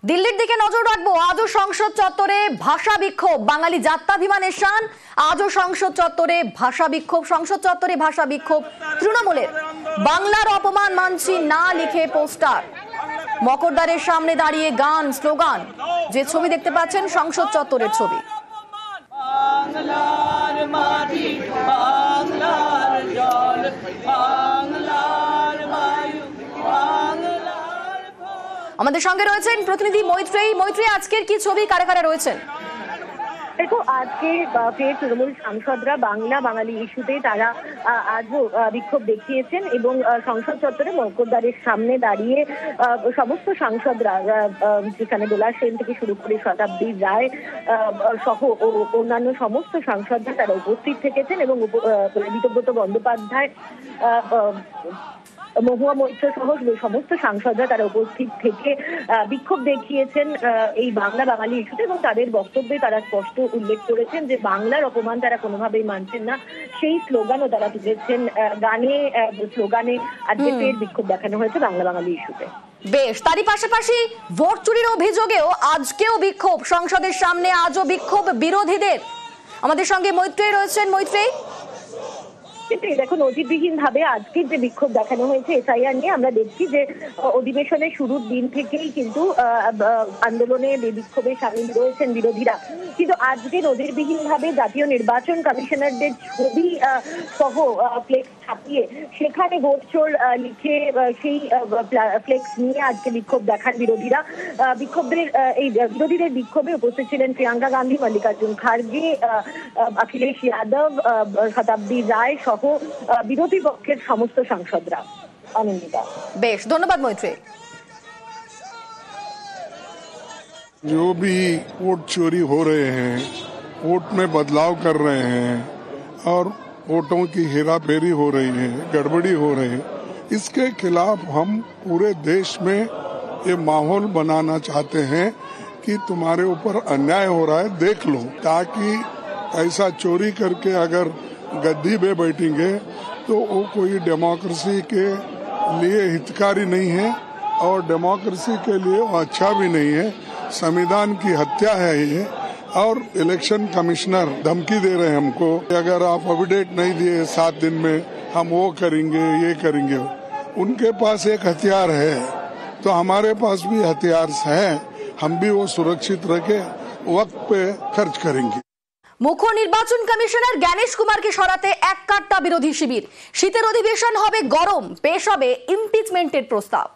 দিল্লির দিকে নজর রাখবো। আজও সংসদ চত্বরে ভাষা বিক্ষোভ, বাঙালি জাত্যাভিমানের শান। আজও সংসদ চত্বরে ভাষা বিক্ষোভ, সংসদ চত্বরে ভাষা বিক্ষোভ তৃণমূলের। বাংলার অপমান মানছি না লিখে পোস্টার, মকরদ্বারের সামনে দাঁড়িয়ে গান স্লোগান। যে ছবি দেখতে পাচ্ছেন সংসদ চত্বরের ছবি। আমাদের সঙ্গে রয়েছেন প্রতিনিধি মৈত্রেয়ী। মৈত্রেয়ী, আজকের কি ছবি, কারা কারা রয়েছেন? দেখো, আজকে ফের তৃণমূল সাংসদরা বাংলা বাঙালি ইস্যুতে তারা আজও বিক্ষোভ দেখিয়েছেন এবং সংসদ চত্বরে মকরদ্বারের সামনে দাঁড়িয়ে সমস্ত সাংসদরা, যেখানে দোলা সেন থেকে শুরু করে শতাব্দী রায় সহ অন্যান্য সমস্ত সাংসদরা তারা উপস্থিত থেকেছেন এবং বিতব্রত বন্দ্যোপাধ্যায়, মহুয়া মৈত্র সহ সমস্ত সাংসদরা তারা উপস্থিত থেকে বিক্ষোভ দেখিয়েছেন এই বাংলা বাঙালি ইস্যুতে এবং তাদের বক্তব্যে তারা স্পষ্ট উল্লেখ করেছেন যে বাংলার অপমান তারা কোনোভাবেই মানছেন না। সেই স্লোগানও তারা তুলেছেন, স্লোগানে আজকে ফের বিক্ষোভ দেখানো হয়েছে বাংলা বাঙালি ইস্যুতে। বেশ, তারই পাশাপাশি ভোট চুরির অভিযোগেও আজকেও বিক্ষোভ সংসদের সামনে, আজও বিক্ষোভ বিরোধীদের। আমাদের সঙ্গে মৈত্রেয়ী রয়েছেন। মৈত্রেয়ী, দেখুন, নজিরবিহীন ভাবে আজকের যে বিক্ষোভ দেখানো হয়েছে এসআইআর নিয়ে, আমরা দেখছি যে অধিবেশনের শুরুর দিন থেকেই কিন্তু আন্দোলনে বিক্ষোভে সামিল রয়েছেন বিরোধীরা, কিন্তু আজকে নজিরবিহীন ভাবে জাতীয় নির্বাচন কমিশনারদের ছবি সহ ফ্লেক্স ছাপিয়ে সেখানে ভোট চোর লিখে সেই ফ্লেক্স নিয়ে আজকে বিক্ষোভ দেখান বিরোধীরা। বিরোধীদের বিক্ষোভে উপস্থিত ছিলেন প্রিয়াঙ্কা গান্ধী, মল্লিকার্জুন খার্গে, অখিলেশ যাদব, শতাব্দী রায় সহ বিরোধী পক্ষের সমস্ত সাংসদরা। অনিন্দিতা, বেশ, ধন্যবাদ মৈত্রেয়ী। जो भी वोट चोरी हो रहे हैं, वोट में बदलाव कर रहे हैं और वोटों की हेराफेरी हो रही है, गड़बड़ी हो रही है, इसके खिलाफ हम पूरे देश में ये माहौल बनाना चाहते हैं कि तुम्हारे ऊपर अन्याय हो रहा है, देख लो, ताकि ऐसा चोरी करके अगर गद्दी पे बैठेंगे तो वो कोई डेमोक्रेसी के लिए हितकारी नहीं है और डेमोक्रेसी के लिए वो अच्छा भी नहीं है। संविधान की हत्या है ये। और इलेक्शन कमिश्नर धमकी दे रहे हैं हमको, अगर आप अपडेट नहीं दिए 7 दिन में हम वो करेंगे, ये करेंगे। उनके पास एक हथियार है तो हमारे पास भी हथियार है, हम भी वो सुरक्षित रखे वक्त पे खर्च करेंगे। মুখ্য নির্বাচন কমিশনার জ্ঞানেশ কুমারকে সরাতে এক কাট্টা বিরোধী শিবির। শীতের অধিবেশন হবে গরম, পেশ হবে ইমপিচমেন্টের প্রস্তাব।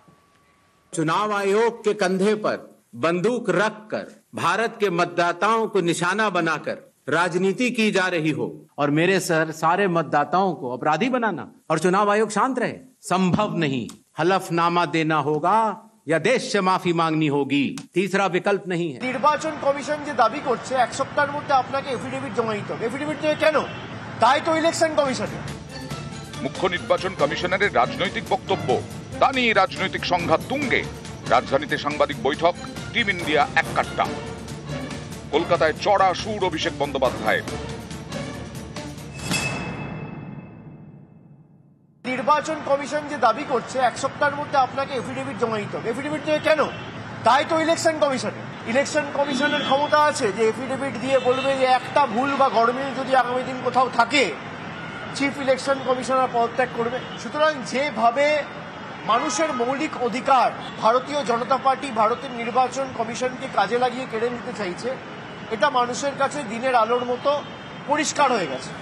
चुनाव आयोग के कंधे पर बंदूक रखकर भारत के मतदाताओं को निशाना बनाकर राजनीति की जा रही हो और मेरे सर सारे मतदाताओं को अपराधी बनाना और चुनाव आयोग शांत रहे, संभव नहीं। हलफनामा देना होगा या देश से माफी मांगनी होगी, तीसरा विकल्प नहीं है। নির্বাচন কমিশন যে দাবি করছে 1 সপ্তাহের মধ্যে আপনাকে এফিডেভিট জমা দিতে হবে, এফিডেভিট দিয়ে কেন? তাই তো ইলেকশন কমিশনে। মুখ্য নির্বাচন কমিশনারের রাজনৈতিক বক্তব্য, তা নিয়ে রাজনৈতিক সংঘাত তুঙ্গে। রাজধানীতে সাংবাদিক বৈঠক, টিম ইন্ডিয়া এক কাট্টা। কলকাতায় চড়া সুর অভিষেক বন্দ্যোপাধ্যায়। নির্বাচন কমিশন যে দাবি করছে 1 সপ্তাহের মধ্যে আপনাকে এফিডেভিট জমা দিতে হবে, এফিডেভিট দিয়ে কেন? তাই তো ইলেকশন কমিশনে। ইলেকশন কমিশনের ক্ষমতা আছে যে এফিডেভিট দিয়ে বলবে যে একটা ভুল বা গড়মিল যদি আগামী দিন কোথাও থাকে চিফ ইলেকশন কমিশনার পদত্যাগ করবে। সুতরাং যেভাবে মানুষের মৌলিক অধিকার ভারতীয় জনতা পার্টি ভারতের নির্বাচন কমিশনকে কাজে লাগিয়ে কেড়ে নিতে চাইছে, এটা মানুষের কাছে দিনের আলোর মতো পরিষ্কার হয়ে গেছে।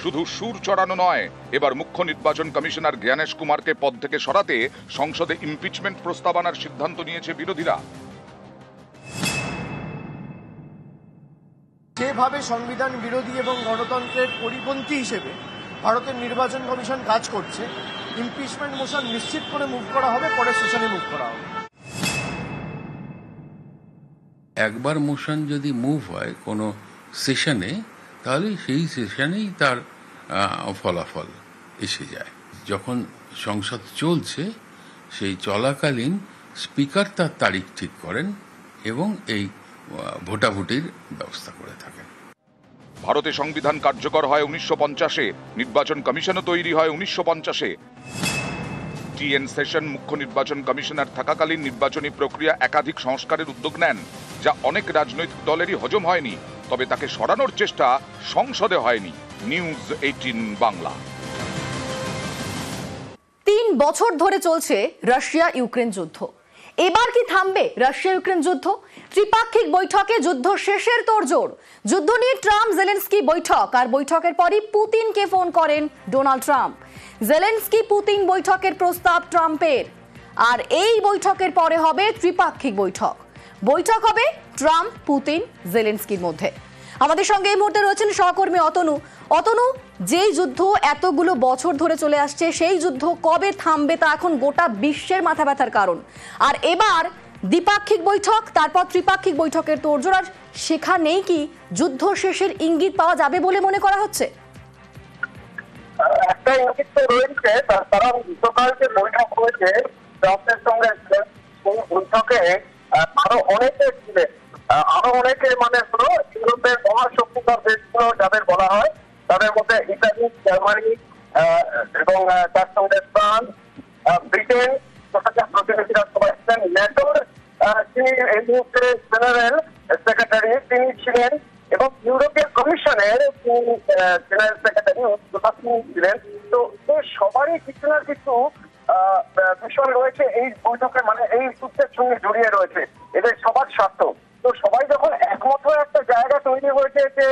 শুধু সুর চড়ানো নয়, এবার মুখ্য নির্বাচন কমিশনার জ্ঞানেশ কুমারকে পদ থেকে সরাতে সংসদে ইমপিচমেন্ট প্রস্তাব আনার সিদ্ধান্ত নিয়েছে বিরোধীরা। যেভাবে সংবিধান বিরোধী এবং গণতন্ত্রের পরিপন্থী হিসেবে ভারতের নির্বাচন কমিশন কাজ করছে, ইমপিচমেন্ট মোশন নিশ্চিত করে মুভ করা হবে, পরের সেশনে মুভ করা হবে। একবার মোশন যদি মুভ হয় কোনো সেশনে, তাহলে সেই সেশনেই তার ফলাফল এসে যায়। যখন সংসদ চলছে সেই চলাকালীন স্পিকার তার তারিখ ঠিক করেন এবং এই ভোটাভুটির ব্যবস্থা করে থাকেন। ভারতে সংবিধান কার্যকর হয় 1950-এ, নির্বাচন কমিশনও তৈরি হয় 1950-এ। টিএন সেশন মুখ্য নির্বাচন কমিশনার থাকাকালীন নির্বাচনী প্রক্রিয়া একাধিক সংস্কারের উদ্যোগ নেন, যা অনেক রাজনৈতিক দলেরই হজম হয়নি। তবে তাকে সরানোর চেষ্টা সংসদে হয়নি। নিউজ 18 বাংলা। 3 বছর ধরে চলছে রাশিয়া ইউক্রেন যুদ্ধ। এবার কি থামবে রাশিয়া ইউক্রেন যুদ্ধ? ত্রিপাক্ষিক বৈঠকে যুদ্ধ শেষের তোড়জোড়। যুদ্ধ নিয়ে ট্রাম্প জেলেনস্কি বৈঠক, আর বৈঠকের পরই পুতিনকে ফোন করেন ডোনাল্ড ট্রাম্প। জেলেনস্কি পুতিন বৈঠকের প্রস্তাব ট্রাম্পের, আর এই বৈঠকের পরে হবে ত্রিপাক্ষিক বৈঠক। বৈঠক হবে ট্রাম্প, পুতিন, জেলেনস্কির মধ্যে। আমাদের সঙ্গে এই মুহূর্তে রয়েছেন সহকর্মী অতনু। যেই যুদ্ধ এতগুলো বছর ধরে চলে আসছে, সেই যুদ্ধ কবে থামবে তা এখন গোটা বিশ্বের মাথা ব্যথার কারণ। আর এবার দ্বিপাক্ষিক বৈঠক, তারপর ত্রিপাক্ষিক বৈঠকের তোড়জোড়, আর সেখানেই কি যুদ্ধ শেষের ইঙ্গিত পাওয়া যাবে বলে মনে করা হচ্ছে? একটা ইঙ্গিত রয়েছে, তারা গতকাল যে বৈঠক হয়েছে ট্রাম্পের সঙ্গে, সেই বৈঠকে আরো অনেকে ছিলেন। আরো অনেকে মানে হলো ইউরোপের মহাশক্তিধর দেশগুলো যাদের বলা হয়, তাদের মধ্যে ইতালি, জার্মানি এবং তার সঙ্গে ফ্রান্স, ব্রিটেন, প্রতিনিধিরা সবাই ছিলেন। ন্যাটোর তিনি এই মুহূর্তে জেনারেল সেক্রেটারি তিনি ছিলেন, এবং ইউরোপীয় কমিশনের জেনারেল সেক্রেটারি ছিলেন। তো সবারই কিছু না কিছু বিষয় রয়েছে এই বৈঠকে, মানে এই যুদ্ধের সঙ্গে জড়িয়ে রয়েছে, এদের সবার স্বার্থ। তো সবাই যখন একমত হয়ে একটা জায়গা তৈরি হয়েছে যে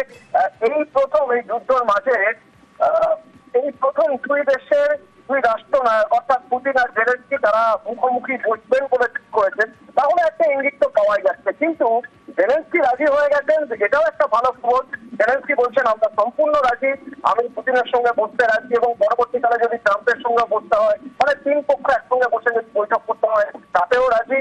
এই প্রথম এই যুদ্ধের মাঝে এই প্রথম দুই দেশের দুই রাষ্ট্রনায়ক অর্থাৎ পুতিন আর জেলেনস্কি তারা মুখোমুখি বসবেন বলে ঠিক করেছেন, তাহলে একটা ইঙ্গিত তো পাওয়াই যাচ্ছে। কিন্তু জেলেনস্কি রাজি হয়ে গেছেন, এটাও একটা ভালো খবর। জেলেনস্কি বলছেন আমরা সম্পূর্ণ রাজি, আমি পুতিনের সঙ্গে বসতে রাজি, এবং পরবর্তীকালে যদি ট্রাম্পের সঙ্গে বসতে হয়, মানে 3 পক্ষ একসঙ্গে বসে যদি বৈঠক করতে হয় তাতেও রাজি।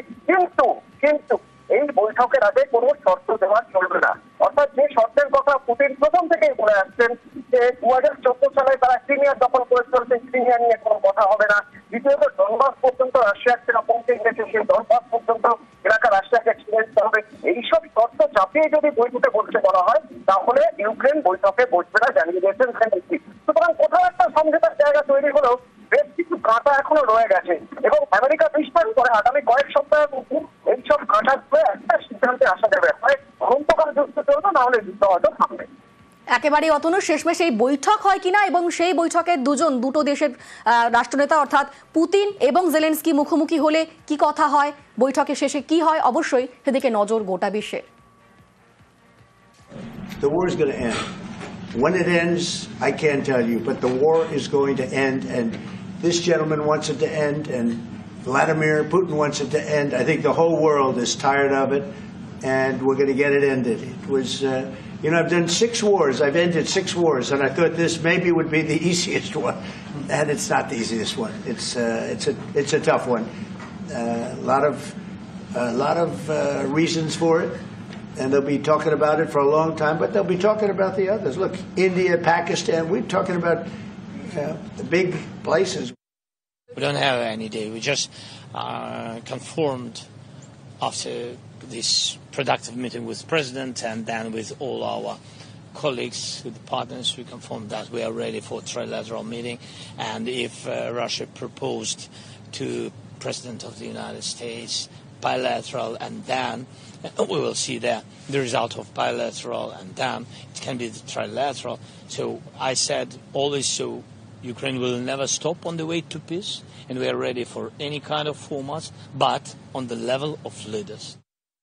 কিন্তু এই বৈঠকের আগে কোনো শর্ত দেওয়া চলবে না। অর্থাৎ যে শর্তের কথা পুতিন প্রথম থেকেই বলে আসছেন যে 2014 সালে তারা ক্রিমিয়া দখল করে চলছে, ক্রিমিয়া নিয়ে কোনো কথা হবে না। দ্বিতীয়ত ডনবাস পর্যন্ত রাশিয়ার সেনা পৌঁছে গেছে, সেই ডনবাস পর্যন্ত এলাকা রাশিয়াকে ছেড়ে দিতে হবে। এইসব শর্ত চাপিয়ে যদি বৈঠকে বসতে বলা হয়, তাহলে ইউক্রেন বৈঠকে বসবে না, জানিয়ে দিয়েছেন জেলেনস্কি। সুতরাং কোথাও একটা সমঝোতার জায়গা তৈরি হলেও বেশ কিছু কাঁটা এখনো রয়ে গেছে, এবং আমেরিকা বিশ্বাস করে আগামী কয়েক সপ্তাহের মধ্যে এইসব কাঁটা একটা সিদ্ধান্তে আসা যাবে। হয় অনন্তকাল যুদ্ধ চলবে, না হলে যুদ্ধ হয়তো থামবে। একেবারে অতনু, শেষমেশ এই বৈঠক হয় কিনা এবং সেই বৈঠকে দুটো দেশের রাষ্ট্রনেতা অর্থাৎ পুতিন এবং জেলেনস্কি মুখোমুখি হলে কি কথা হয়, বৈঠকের শেষে কি হয়, অবশ্যই সেদিকে নজর গোটা বিশ্বের। The war is going to end. When it ends, I can't tell you, but the war is going to end, and this gentleman wants it to end, and Vladimir Putin wants it to end. I think the whole world is tired of it, and we're going to get it ended. It was, I've done 6 wars. I've ended 6 wars, and I thought this maybe would be the easiest one, and it's not the easiest one. It's a tough one. A lot of reasons for it. And they'll be talking about it for a long time, but they'll be talking about the others. Look, India, Pakistan, we're talking about the big places. We don't have any day. We just conformed after this productive meeting with the President and then with all our colleagues, with the partners, we confirmed that we are ready for a trilateral meeting. And if Russia proposed to President of the United States bilateral, and then we will see the result of bilateral, and then it can be the trilateral. So I said always, so Ukraine will never stop on the way to peace, and we are ready for any kind of formats, but on the level of leaders.